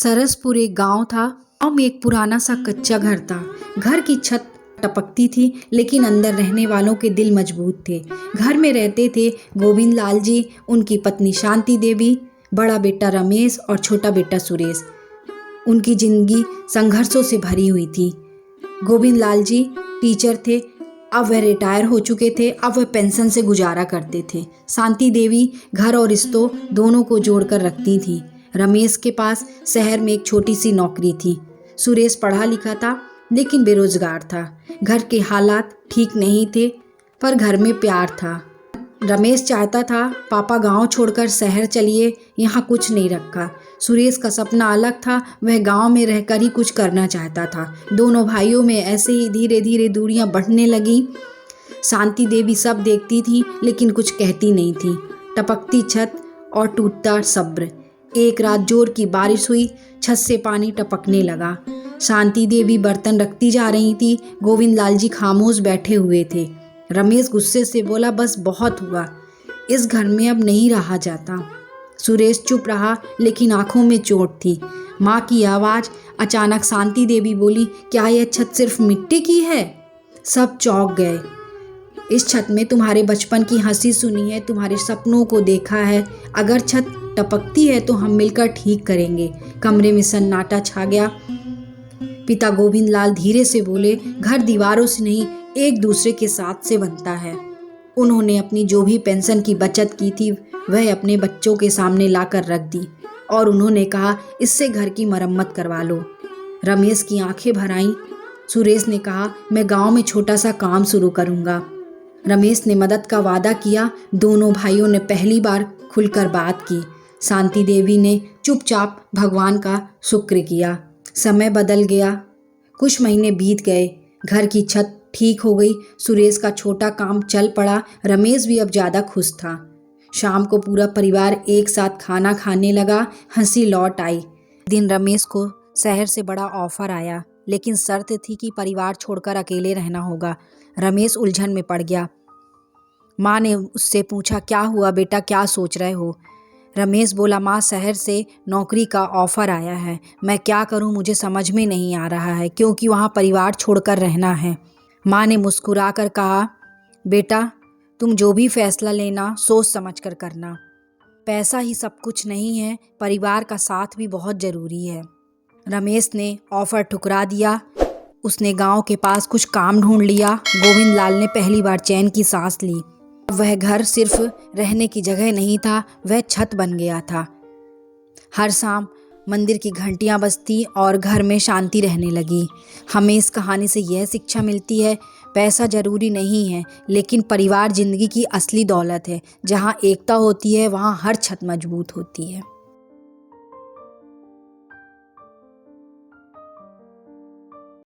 सरसपुर एक गांव था। गांव में एक पुराना सा कच्चा घर था। घर की छत टपकती थी, लेकिन अंदर रहने वालों के दिल मजबूत थे। घर में रहते थे गोविंद लाल जी, उनकी पत्नी शांति देवी, बड़ा बेटा रमेश और छोटा बेटा सुरेश। उनकी जिंदगी संघर्षों से भरी हुई थी। गोविंद लाल जी टीचर थे, अब वह रिटायर हो चुके थे। अब वह पेंशन से गुजारा करते थे। शांति देवी घर और रिश्तों दोनों को जोड़कर रखती थी। रमेश के पास शहर में एक छोटी सी नौकरी थी। सुरेश पढ़ा लिखा था, लेकिन बेरोजगार था। घर के हालात ठीक नहीं थे, पर घर में प्यार था। रमेश चाहता था पापा गांव छोड़कर शहर चलिए, यहाँ कुछ नहीं रखा। सुरेश का सपना अलग था, वह गांव में रहकर ही कुछ करना चाहता था। दोनों भाइयों में ऐसे ही धीरे धीरे दूरियां बढ़ने लगीं। शांति देवी सब देखती थी, लेकिन कुछ कहती नहीं थी। टपकती छत और टूटता सब्र। एक रात जोर की बारिश हुई, छत से पानी टपकने लगा। शांति देवी बर्तन रखती जा रही थी। गोविंद लाल जी खामोश बैठे हुए थे। रमेश गुस्से से बोला, बस बहुत हुआ, इस घर में अब नहीं रहा जाता। सुरेश चुप रहा, लेकिन आंखों में चोट थी। माँ की आवाज़। अचानक शांति देवी बोली, क्या यह छत सिर्फ मिट्टी की है? सब चौंक गए। इस छत में तुम्हारे बचपन की हंसी सुनी है, तुम्हारे सपनों को देखा है। अगर छत टपकती है तो हम मिलकर ठीक करेंगे। कमरे में सन्नाटा छा गया। पिता गोविंद लाल धीरे से बोले, घर दीवारों से नहीं, एक दूसरे के साथ से बनता है। उन्होंने अपनी जो भी पेंशन की बचत की थी वह अपने बच्चों के सामने लाकर रख दी और उन्होंने कहा, इससे घर की मरम्मत करवा लो। रमेश की आंखें भर आईं। सुरेश ने कहा, मैं गांव में छोटा सा काम शुरू करूंगा। रमेश ने मदद का वादा किया। दोनों भाइयों ने पहली बार खुलकर बात की। शांति देवी ने चुपचाप भगवान का शुक्र किया। समय बदल गया। कुछ महीने बीत गए। घर की छत ठीक हो गई। सुरेश का छोटा काम चल पड़ा। रमेश भी अब ज़्यादा खुश था। शाम को पूरा परिवार एक साथ खाना खाने लगा। हंसी लौट आई। दिन रमेश को शहर से बड़ा ऑफर आया, लेकिन शर्त थी कि परिवार छोड़कर अकेले रहना होगा। रमेश उलझन में पड़ गया। माँ ने उससे पूछा, क्या हुआ बेटा, क्या सोच रहे हो? रमेश बोला, माँ, शहर से नौकरी का ऑफ़र आया है, मैं क्या करूँ मुझे समझ में नहीं आ रहा है, क्योंकि वहाँ परिवार छोड़कर रहना है। माँ ने मुस्कुराकर कहा, बेटा, तुम जो भी फैसला लेना सोच समझ कर करना। पैसा ही सब कुछ नहीं है, परिवार का साथ भी बहुत ज़रूरी है। रमेश ने ऑफ़र ठुकरा दिया। उसने गांव के पास कुछ काम ढूंढ लिया। गोविंद लाल ने पहली बार चैन की सांस ली। वह घर सिर्फ रहने की जगह नहीं था, वह छत बन गया था। हर शाम मंदिर की घंटियां बजती और घर में शांति रहने लगी। हमें इस कहानी से यह शिक्षा मिलती है, पैसा जरूरी नहीं है, लेकिन परिवार जिंदगी की असली दौलत है। जहां एकता होती है वहां हर छत मजबूत होती है।